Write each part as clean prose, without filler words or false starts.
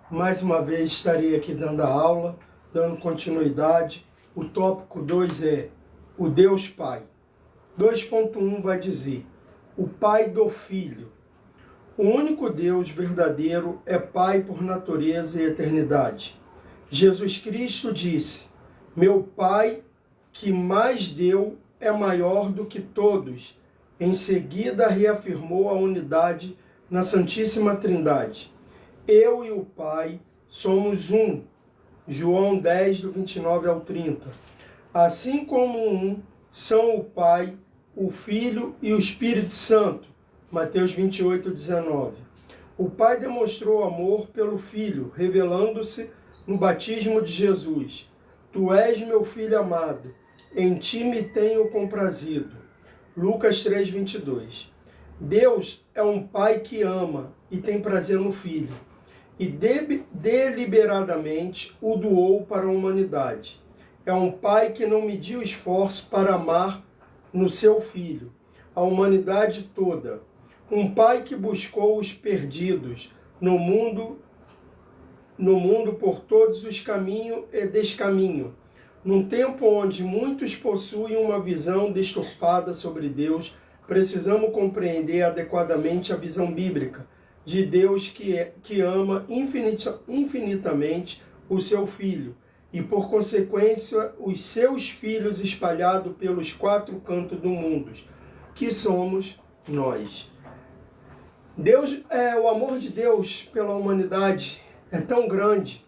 Mais uma vez estarei aqui dando a aula, dando continuidade. O tópico 2 é o Deus Pai. 2.1 vai dizer, o Pai do Filho. O único Deus verdadeiro é Pai por natureza e eternidade. Jesus Cristo disse, meu Pai que mais deu é maior do que todos. Em seguida reafirmou a unidade na Santíssima Trindade. Eu e o Pai somos um. João 10, do 29 ao 30. Assim como um são o Pai, o Filho e o Espírito Santo. Mateus 28, 19. O Pai demonstrou amor pelo Filho, revelando-se no batismo de Jesus. Tu és meu Filho amado, em ti me tenho comprazido. Lucas 3, 22. Deus é um Pai que ama e tem prazer no Filho, e deliberadamente o doou para a humanidade. É um Pai que não mediu esforço para amar no seu Filho a humanidade toda. Um Pai que buscou os perdidos no mundo por todos os caminhos e descaminho. Num tempo onde muitos possuem uma visão distorpada sobre Deus, precisamos compreender adequadamente a visão bíblica de Deus que ama infinitamente o seu Filho e, por consequência, os seus filhos espalhados pelos 4 cantos do mundo, que somos nós. O amor de Deus pela humanidade é tão grande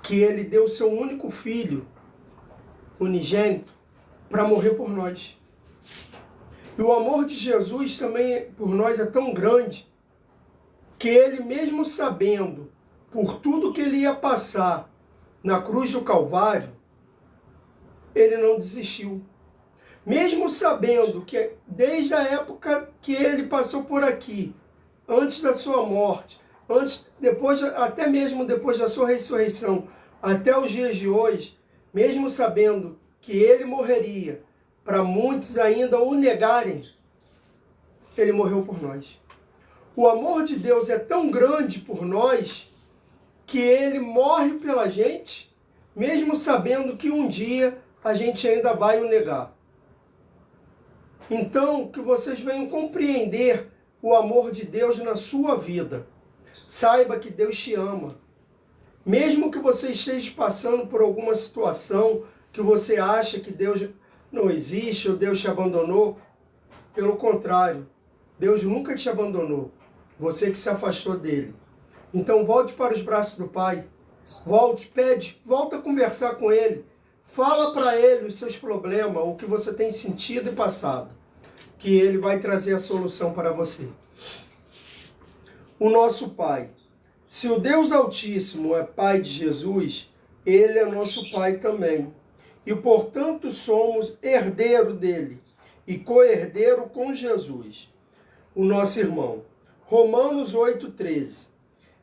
que Ele deu seu único Filho, unigênito, para morrer por nós. E o amor de Jesus também por nós é tão grande que Ele, mesmo sabendo por tudo que Ele ia passar na cruz do Calvário, Ele não desistiu. Mesmo sabendo que desde a época que Ele passou por aqui, antes da sua morte, até mesmo depois da sua ressurreição, até os dias de hoje, mesmo sabendo que Ele morreria, para muitos ainda o negarem, Ele morreu por nós. O amor de Deus é tão grande por nós que Ele morre pela gente, mesmo sabendo que um dia a gente ainda vai o negar. Então, que vocês venham compreender o amor de Deus na sua vida. Saiba que Deus te ama. Mesmo que você esteja passando por alguma situação que você acha que Deus não existe ou Deus te abandonou, pelo contrário, Deus nunca te abandonou. Você que se afastou dele. Então volte para os braços do Pai. Volta a conversar com Ele. Fala para Ele os seus problemas, o que você tem sentido e passado. Que Ele vai trazer a solução para você. O nosso Pai. Se o Deus Altíssimo é Pai de Jesus, Ele é nosso Pai também. E portanto somos herdeiro dele e co-herdeiro com Jesus, o nosso irmão. Romanos 8,13.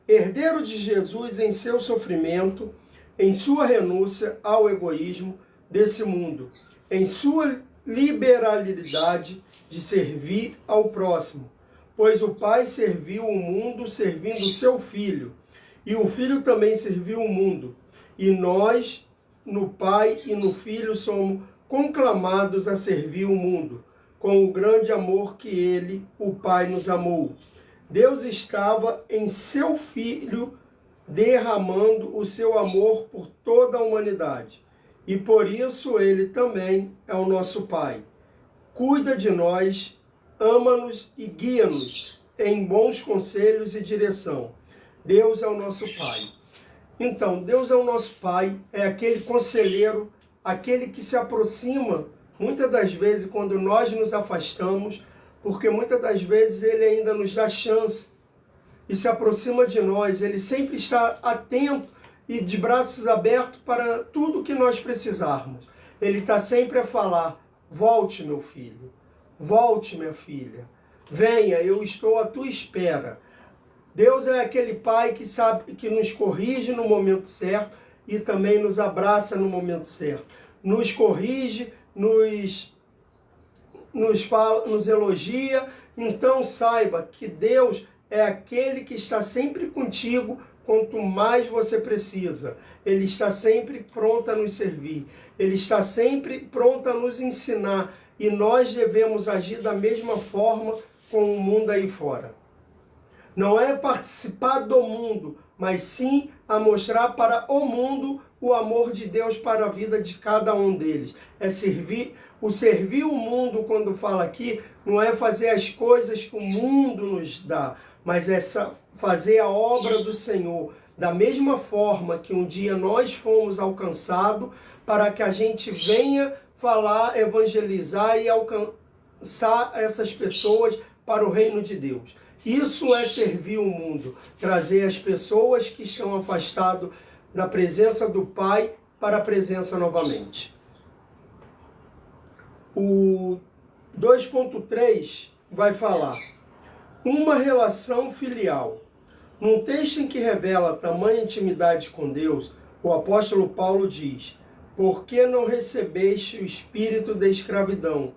Herdeiro de Jesus em seu sofrimento, em sua renúncia ao egoísmo desse mundo, em sua liberalidade de servir ao próximo. Pois o Pai serviu o mundo servindo o seu Filho, e o Filho também serviu o mundo. E nós, no Pai e no Filho, somos conclamados a servir o mundo, com o grande amor que Ele, o Pai, nos amou. Deus estava em seu Filho derramando o seu amor por toda a humanidade. E por isso Ele também é o nosso Pai. Cuida de nós, ama-nos e guia-nos em bons conselhos e direção. Deus é o nosso Pai. Então, Deus é o nosso Pai, é aquele conselheiro, aquele que se aproxima, muitas das vezes, quando nós nos afastamos, porque muitas das vezes Ele ainda nos dá chance e se aproxima de nós. Ele sempre está atento e de braços abertos para tudo que nós precisarmos. Ele está sempre a falar, volte meu filho, volte minha filha, venha, eu estou à tua espera. Deus é aquele Pai que sabe, que nos corrige no momento certo e também nos abraça no momento certo. Nos corrige, nos elogia. Então saiba que Deus é aquele que está sempre contigo quanto mais você precisa. Ele está sempre pronto a nos servir. Ele está sempre pronto a nos ensinar. E nós devemos agir da mesma forma com o mundo aí fora. Não é participar do mundo, mas sim a mostrar para o mundo o amor de Deus para a vida de cada um deles. É servir o mundo, quando fala aqui, não é fazer as coisas que o mundo nos dá, mas é fazer a obra do Senhor. Da mesma forma que um dia nós fomos alcançados, para que a gente venha falar, evangelizar e alcançar essas pessoas para o reino de Deus. Isso é servir o mundo, trazer as pessoas que estão afastadas da presença do Pai para a presença novamente. O 2.3 vai falar uma relação filial. Num texto em que revela tamanha intimidade com Deus, o apóstolo Paulo diz: por que não recebeste o espírito da escravidão,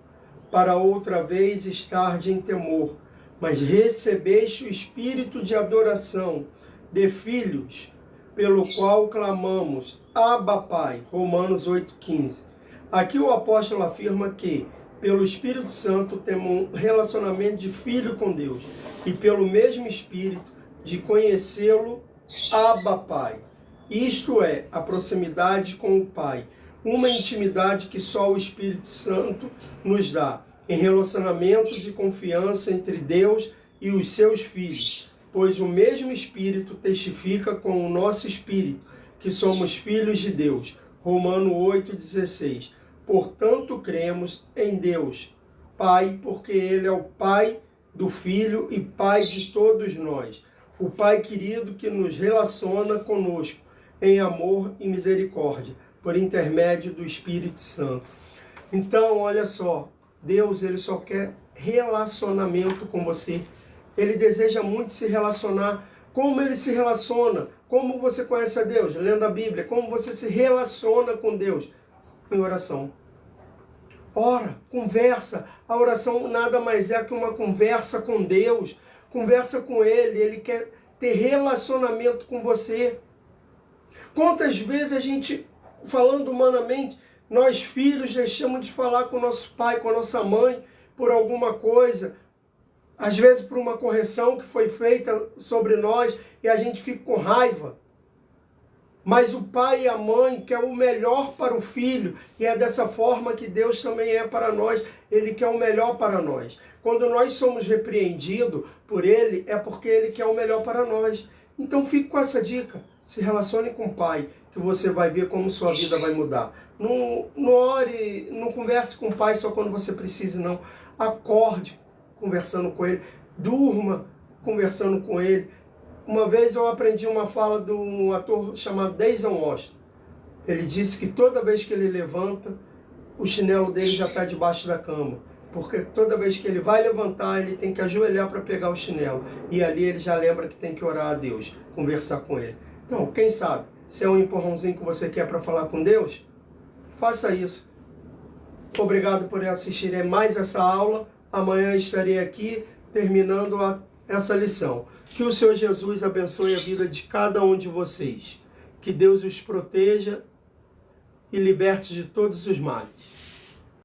para outra vez estar em temor, mas recebeste o espírito de adoração, de filhos, pelo qual clamamos, Abba Pai, Romanos 8,15. Aqui o apóstolo afirma que, pelo Espírito Santo, temos um relacionamento de filho com Deus, e pelo mesmo Espírito, de conhecê-lo, Abba Pai. Isto é, a proximidade com o Pai, uma intimidade que só o Espírito Santo nos dá, em relacionamento de confiança entre Deus e os seus filhos, pois o mesmo Espírito testifica com o nosso Espírito que somos filhos de Deus. Romanos 8,16. Portanto, cremos em Deus, Pai, porque Ele é o Pai do Filho e Pai de todos nós. O Pai querido que nos relaciona conosco em amor e misericórdia, por intermédio do Espírito Santo. Então, olha só, Deus, Ele só quer relacionamento com você. Ele deseja muito se relacionar. Como Ele se relaciona? Como você conhece a Deus? Lendo a Bíblia. Como você se relaciona com Deus? Em oração. Ora, conversa. A oração nada mais é que uma conversa com Deus. Conversa com Ele. Ele quer ter relacionamento com você. Quantas vezes a gente, falando humanamente, nós filhos deixamos de falar com o nosso pai, com a nossa mãe, por alguma coisa, às vezes por uma correção que foi feita sobre nós e a gente fica com raiva. Mas o pai e a mãe quer o melhor para o filho e é dessa forma que Deus também é para nós. Ele quer o melhor para nós. Quando nós somos repreendidos por Ele, é porque Ele quer o melhor para nós. Então fique com essa dica. Se relacione com o Pai, que você vai ver como sua vida vai mudar. Não ore, não converse com o Pai só quando você precisa, não. Acorde conversando com Ele. Durma conversando com Ele. Uma vez eu aprendi uma fala de um ator chamado Denzel Washington. Ele disse que toda vez que ele levanta, o chinelo dele já está debaixo da cama. Porque toda vez que ele vai levantar, ele tem que ajoelhar para pegar o chinelo. E ali ele já lembra que tem que orar a Deus, conversar com Ele. Então, quem sabe, se é um empurrãozinho que você quer para falar com Deus, faça isso. Obrigado por assistirem mais essa aula. Amanhã estarei aqui terminando essa lição. Que o Senhor Jesus abençoe a vida de cada um de vocês. Que Deus os proteja e liberte de todos os males.